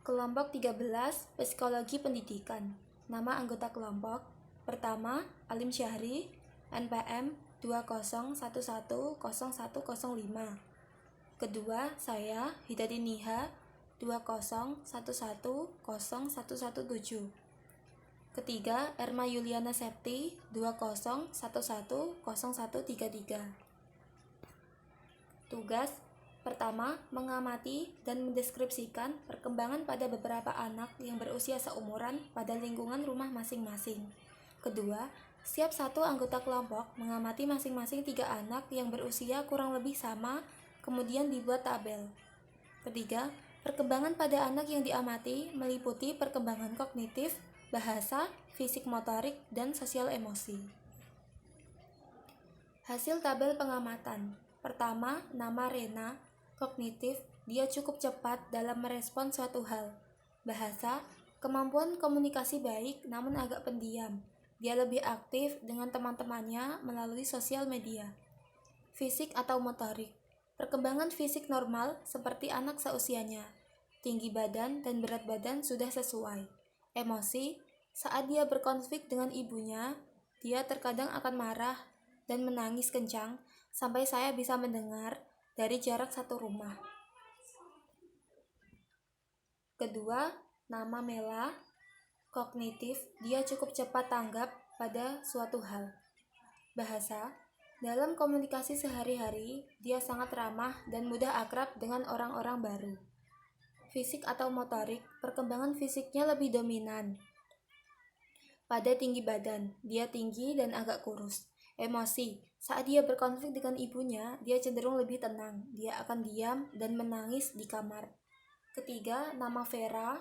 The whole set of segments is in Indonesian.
Kelompok 13, Psikologi Pendidikan. Nama anggota kelompok: pertama, Alim Syahri, NPM 20110105. Kedua, saya, Hidati Niha, 20110117. Ketiga, Erma Yuliana Septi, 20110133. Tugas pertama, mengamati dan mendeskripsikan perkembangan pada beberapa anak yang berusia seumuran pada lingkungan rumah masing-masing. Kedua, setiap satu anggota kelompok mengamati masing-masing 3 anak yang berusia kurang lebih sama, kemudian dibuat tabel. Ketiga, perkembangan pada anak yang diamati meliputi perkembangan kognitif, bahasa, fisik motorik, dan sosial emosi. Hasil tabel pengamatan. Pertama, nama Rena. Kognitif, dia cukup cepat dalam merespon suatu hal. Bahasa, kemampuan komunikasi baik namun agak pendiam. Dia lebih aktif dengan teman-temannya melalui sosial media. Fisik atau motorik, perkembangan fisik normal seperti anak seusianya. Tinggi badan dan berat badan sudah sesuai. Emosi, saat dia berkonflik dengan ibunya, dia terkadang akan marah dan menangis kencang sampai saya bisa mendengar dari jarak satu rumah. Kedua, nama Mela. Kognitif, dia cukup cepat tanggap pada suatu hal. Bahasa, dalam komunikasi sehari-hari, dia sangat ramah dan mudah akrab dengan orang-orang baru. Fisik atau motorik, perkembangan fisiknya lebih dominan pada tinggi badan, dia tinggi dan agak kurus. Emosi, saat dia berkonflik dengan ibunya, dia cenderung lebih tenang. Dia akan diam dan menangis di kamar. Ketiga, nama Vera.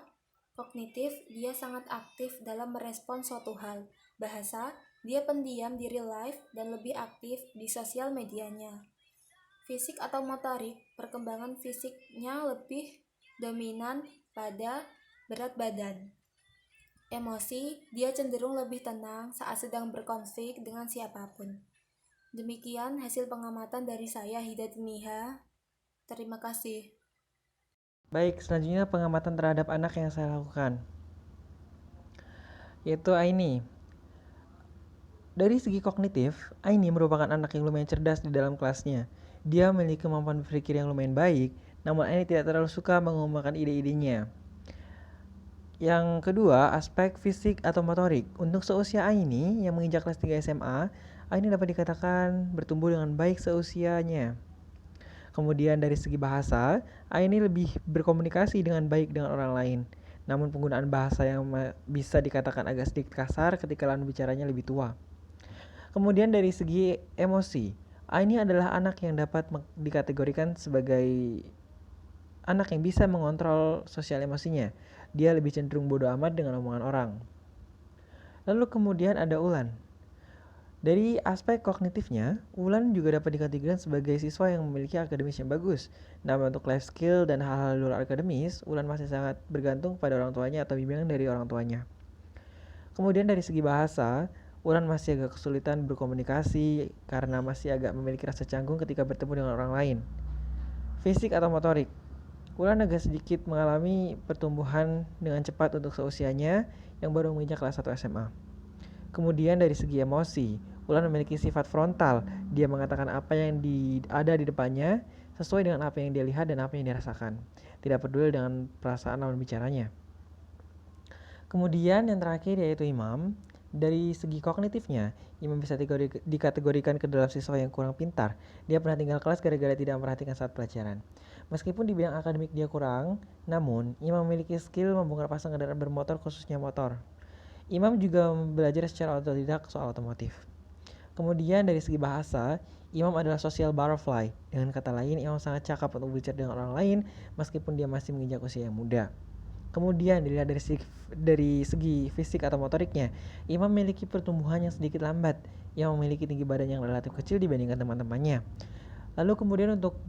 Kognitif, dia sangat aktif dalam merespon suatu hal. Bahasa, dia pendiam di real life dan lebih aktif di sosial medianya. Fisik atau motorik, perkembangan fisiknya lebih dominan pada berat badan. Emosi, dia cenderung lebih tenang saat sedang berkonflik dengan siapapun. Demikian hasil pengamatan dari saya, Hidati Niha. Terima kasih. Baik, selanjutnya pengamatan terhadap anak yang saya lakukan, yaitu Aini. Dari segi kognitif, Aini merupakan anak yang lumayan cerdas di dalam kelasnya. Dia memiliki kemampuan berpikir yang lumayan baik, namun Aini tidak terlalu suka mengembangkan ide-idenya. Yang kedua, aspek fisik atau motorik. Untuk seusia Aini yang menginjak kelas 3 SMA, Aini dapat dikatakan bertumbuh dengan baik seusianya. Kemudian dari segi bahasa, Aini lebih berkomunikasi dengan baik dengan orang lain. Namun penggunaan bahasa yang bisa dikatakan agak sedikit kasar ketika lawan bicaranya lebih tua. Kemudian dari segi emosi, Aini adalah anak yang dapat dikategorikan sebagai anak yang bisa mengontrol sosial emosinya. Dia lebih cenderung bodoh amat dengan omongan orang. Lalu kemudian ada Ulan. Dari aspek kognitifnya, Ulan juga dapat dikategorikan sebagai siswa yang memiliki akademis yang bagus. Namun untuk life skill dan hal-hal luar akademis, Ulan masih sangat bergantung pada orang tuanya atau bimbingan dari orang tuanya. Kemudian dari segi bahasa, Ulan masih agak kesulitan berkomunikasi karena masih agak memiliki rasa canggung ketika bertemu dengan orang lain. Fisik atau motorik, Ulan agak sedikit mengalami pertumbuhan dengan cepat untuk seusianya yang baru menginjak kelas 1 SMA. Kemudian dari segi emosi, Ulan memiliki sifat frontal. Dia mengatakan apa yang ada di depannya sesuai dengan apa yang dia lihat dan apa yang dia rasakan. Tidak peduli dengan perasaan lawan bicaranya. Kemudian yang terakhir yaitu Imam. Dari segi kognitifnya, Imam bisa dikategorikan ke dalam siswa yang kurang pintar. Dia pernah tinggal kelas gara-gara tidak memperhatikan saat pelajaran. Meskipun di bidang akademik dia kurang, namun Imam memiliki skill membongkar pasang kendaraan bermotor khususnya motor. Imam juga belajar secara otodidak soal otomotif. Kemudian dari segi bahasa, Imam adalah social butterfly. Dengan kata lain, Imam sangat cakap untuk berbicara dengan orang lain meskipun dia masih menginjak usia yang muda. Kemudian dilihat dari segi fisik atau motoriknya, Imam memiliki pertumbuhan yang sedikit lambat. Ia memiliki tinggi badan yang relatif kecil dibandingkan teman-temannya. Lalu kemudian untuk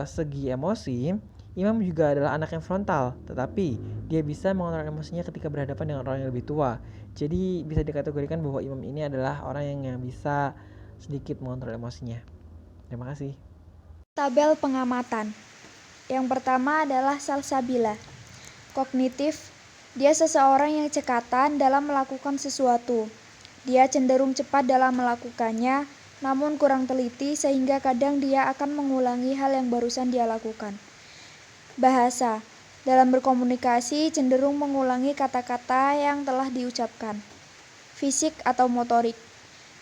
segi emosi, Imam juga adalah anak yang frontal, tetapi dia bisa mengontrol emosinya ketika berhadapan dengan orang yang lebih tua. Jadi bisa dikategorikan bahwa Imam ini adalah orang yang bisa sedikit mengontrol emosinya. Terima kasih. Tabel pengamatan. Yang pertama adalah Salsabila. Kognitif, dia seseorang yang cekatan dalam melakukan sesuatu. Dia cenderung cepat dalam melakukannya, namun kurang teliti sehingga kadang dia akan mengulangi hal yang barusan dia lakukan. Bahasa, dalam berkomunikasi cenderung mengulangi kata-kata yang telah diucapkan. Fisik atau motorik,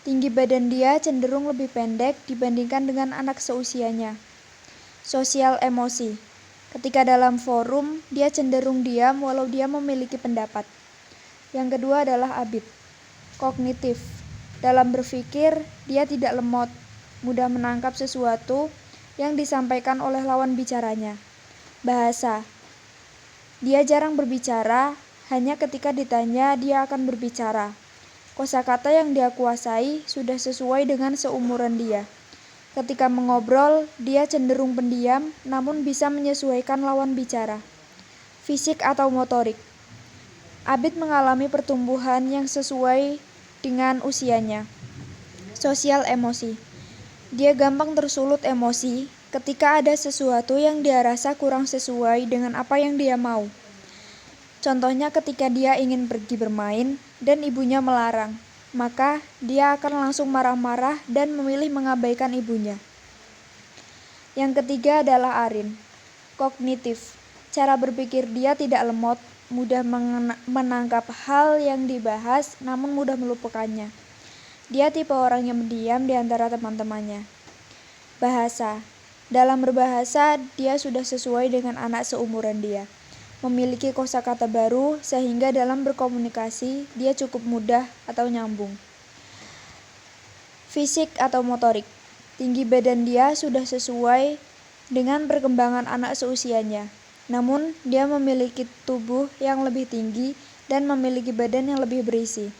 tinggi badan dia cenderung lebih pendek dibandingkan dengan anak seusianya. Sosial emosi, ketika dalam forum dia cenderung diam walau dia memiliki pendapat. Yang kedua adalah Abid. Kognitif, dalam berpikir dia tidak lemot, mudah menangkap sesuatu yang disampaikan oleh lawan bicaranya. Bahasa, dia jarang berbicara, hanya ketika ditanya dia akan berbicara. Kosakata yang dia kuasai sudah sesuai dengan seumuran dia. Ketika mengobrol, dia cenderung pendiam, namun bisa menyesuaikan lawan bicara. Fisik atau motorik, Abid mengalami pertumbuhan yang sesuai dengan usianya. Sosial emosi, dia gampang tersulut emosi ketika ada sesuatu yang dia rasa kurang sesuai dengan apa yang dia mau. Contohnya ketika dia ingin pergi bermain dan ibunya melarang, maka dia akan langsung marah-marah dan memilih mengabaikan ibunya. Yang ketiga adalah Arin. Kognitif, cara berpikir dia tidak lemot, mudah menangkap hal yang dibahas namun mudah melupakannya. Dia tipe orang yang mendiam di antara teman-temannya. Bahasa, dalam berbahasa dia sudah sesuai dengan anak seumuran dia. Memiliki kosakata baru sehingga dalam berkomunikasi dia cukup mudah atau nyambung. Fisik atau motorik, tinggi badan dia sudah sesuai dengan perkembangan anak seusianya. Namun dia memiliki tubuh yang lebih tinggi dan memiliki badan yang lebih berisi.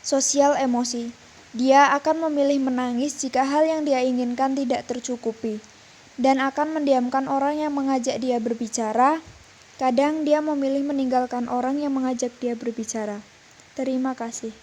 Sosial emosi, dia akan memilih menangis jika hal yang dia inginkan tidak tercukupi, dan akan mendiamkan orang yang mengajak dia berbicara. Kadang dia memilih meninggalkan orang yang mengajak dia berbicara. Terima kasih.